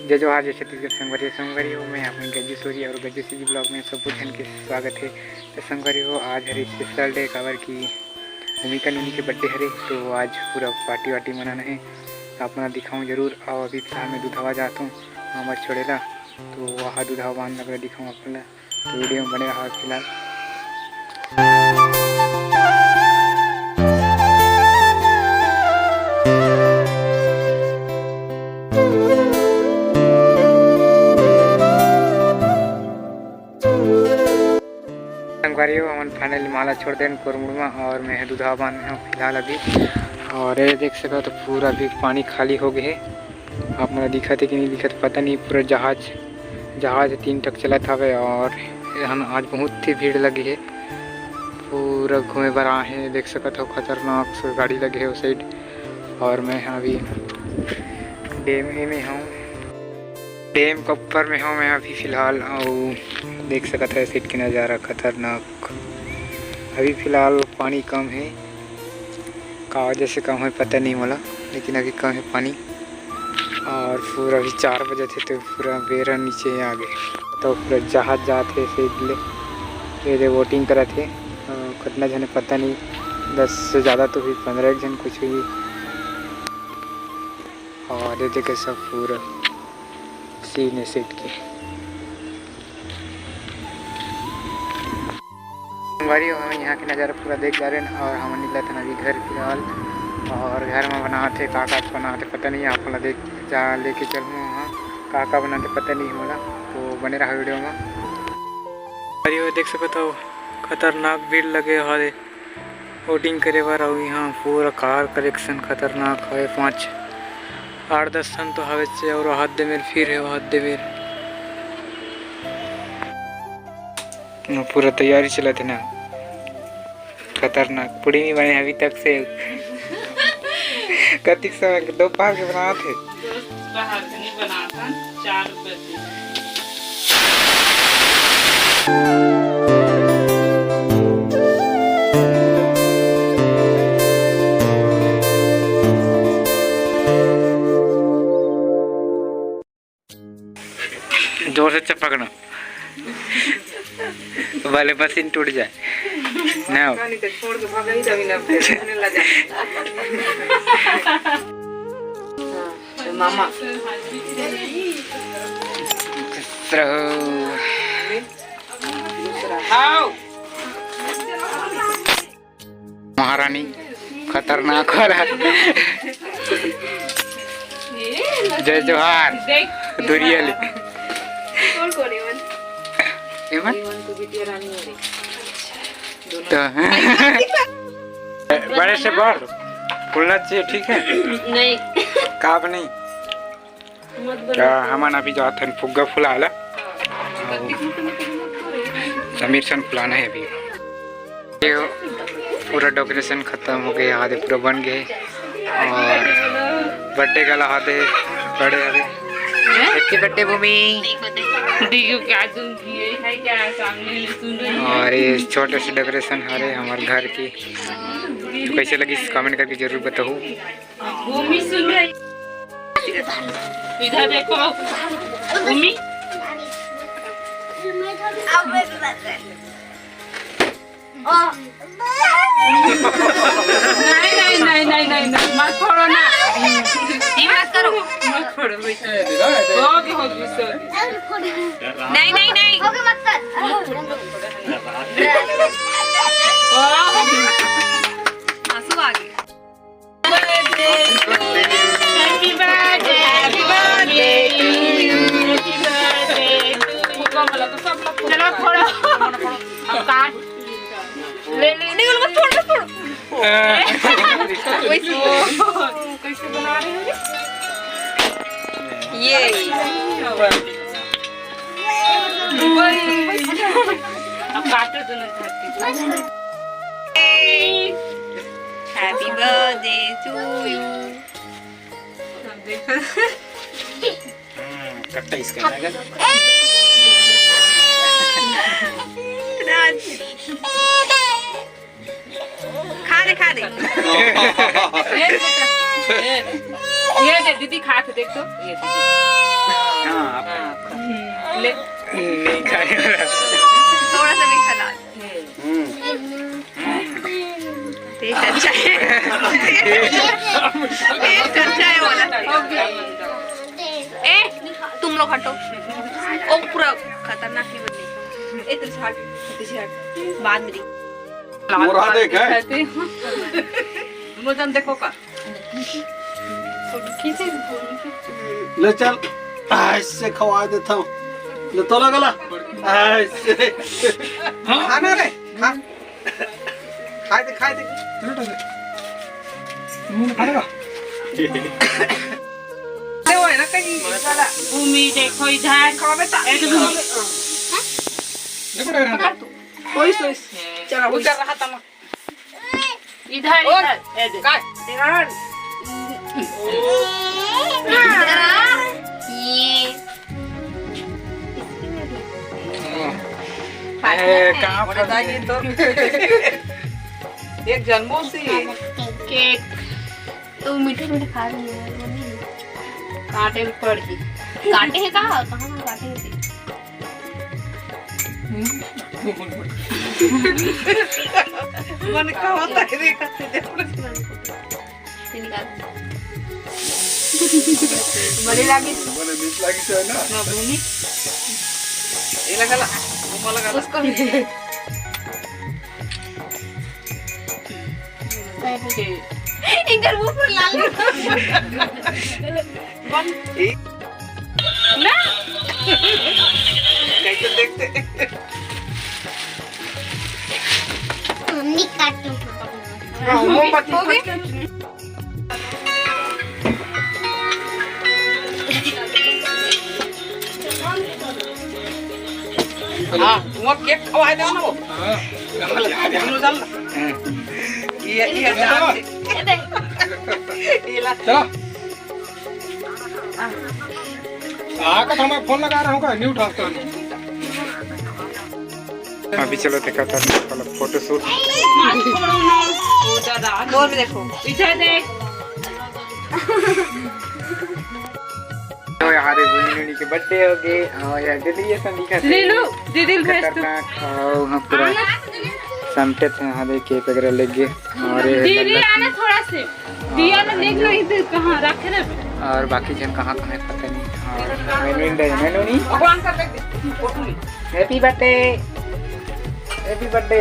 जय जोहार जय छत्तीसगढ़ संगवारी हो। मैं अपनी गज्जू सोरी और गज्जू सी ब्लॉग में सबको जन के स्वागत है। तो संगवारी हो, आज हरे स्पेशल डे काबर की भूमिका नूनी के बर्थडे हरे, तो आज पूरा पार्टी वार्टी मनाना है। आप मैं दिखाऊँ जरूर। और अभी फिलहाल मैं दूधवा जाता हूँ हमारे छोड़ेला, तो वहाँ दूधवा बांध लग दिखाऊँ अपना, तो वीडियो में बने रहा फिलहाल। संगवारी हो, हम फाइनली माला छोड़ दें कोरमुड़मा और मैं दूधवा बांध में हूँ फिलहाल अभी। और ये देख सको तो पूरा भी पानी खाली हो गए है। आप मुझे दिखत है कि नहीं दिखत पता नहीं। पूरा जहाज 3 टक चला था और हम आज बहुत ही भीड़ लगी है। पूरा घूमे बर आए हैं, देख सकते हो खतरनाक से गाड़ी लगे है उस साइड। और मैं अभी डैम में हूँ, डैम के ऊपर में हूँ मैं अभी फ़िलहाल। और देख सकते हैं सीट की नज़ारा खतरनाक। अभी फ़िलहाल पानी कम है, का वजह से कम है पता नहीं मोला, लेकिन अभी कम है पानी। और पूरा अभी 4 बजे थे तो पूरा बेरा नीचे आ गए, तो पूरा जहाज जाते से ये वोटिंग करे थे। कितना जन पता नहीं, 10 से ज़्यादा तो हुई, 15 जन कुछ हुई। और ये देखे सब पूरा सीने सेट के संगवारी हो, हम यहाँ के नज़ारा पूरा देख जा रहे हैं। और हम निकला था अभी घर फिलहाल, और घर में बनाते काका बनाते पता नहीं। आप वाला देख जा लेके चलूँ वहाँ काका बनाते पता नहीं होला, तो बने रहा वीडियो में। अरे वो देख सकते हो खतरनाक भीड़ लगे हरे वोटिंग करे बार। और यहाँ पूरा कार कलेक्शन खतरनाक है। 5-8-10 सन तो हवे से, और हाथ दे मेर फिर है हाथ दे मेर पूरा तैयारी चला थे ना। खतरनाक पुड़ी नहीं बने अभी तक से। कति समय 2 पहाड़ के बना थे, 2 पहाड़ के नहीं बना था, 4 बजे। जोर से चपकना वाले पसीन टूट जाए ना। छोड़ के भागा ही तभी ना लगा मामा महारानी खतरनाक वाला। जय जोहार दुरियल बड़े से बड़ खुलना चाहिए, ठीक है? नहीं काब नहीं हमारा अभी जो हाथ फुग्गा फुला समीर सन फुलाना है अभी। पूरा डेकोरेशन खत्म हो गया, आधे पूरा बन गए। और बर्थडे का आधे बड़े अभी हैप्पी बर्थडे भूमि। और ये छोटे से डेकोरेशन है हमारे घर की, तो कैसे लगी कमेंट करके जरूर बताओ। भूमि सुन रही, इधर देखो भूमि। नहीं मत छोड़ो ना, मत करो, मत छोड़ो। नहीं मत कर। आंसू आ गए। Happy birthday to you. चलो छोड़ो, अब काट ले निकल मत, छोड़ कैसे बना रही हो ये? अब काटो दोनों धरती। Happy birthday to you. कट्टा इसका खा दे ये दे दीदी खा के देख तो ये दीदी। ले नहीं खाने वाला। थोड़ा सा भी खा। टेस्ट अच्छा है, टेस्ट अच्छा है वाला। ए तुम लोग हटो, ओ पूरा खतरनाक ही बनी। ए तेरे हट बाद में मोरा देख है मुझे देखो का ले चल ऐसे खवा देता हूँ ले तो लगला ऐसे खाना रे खा खाए दे मुंह में खाएगा। वो है ना कहीं वाला भूमि देखो इधर खावे ता देखो कोई सोच चलो उधर रहा था इधर इधर काय इधर ये कहाँ बता ये तो एक जन्मों से केक तो मीठे मीठे खा रही है। कांटे में पड़ गई। कांटे हैं कहाँ कांटे हैं मन का होता है देखा बड़ी लागी मैंने मीठ लगी से ना ना भूमि ये लगा वो लगा उसको इधर मुंह पर लाल ना कैसे देखते मम्मी काटू मोमबत्ती हो गई हाँ वो केक खवाए दो ना वो ये चलो आका तो मैं फोन लगा रहा हूँ नहीं उठाता हूँ। अभी चलो देखा था फोटो शूट। डोर में देखो इधर देख तो यार बुनी के बर्थडे हो गए और यार दीदी ये सब दिखा ले लो दीदी भेज दो वहाँ पूरा समटे थे यहाँ देख केक वगैरह ले गए और दीदी आना थोड़ा से दिया ना देख लो इधर कहाँ रखे ना और बाकी जन कहाँ कहाँ पता नहीं। और मैनू नहीं भगवान का देख फोटो में हैप्पी बर्थडे हैप्पी बर्थडे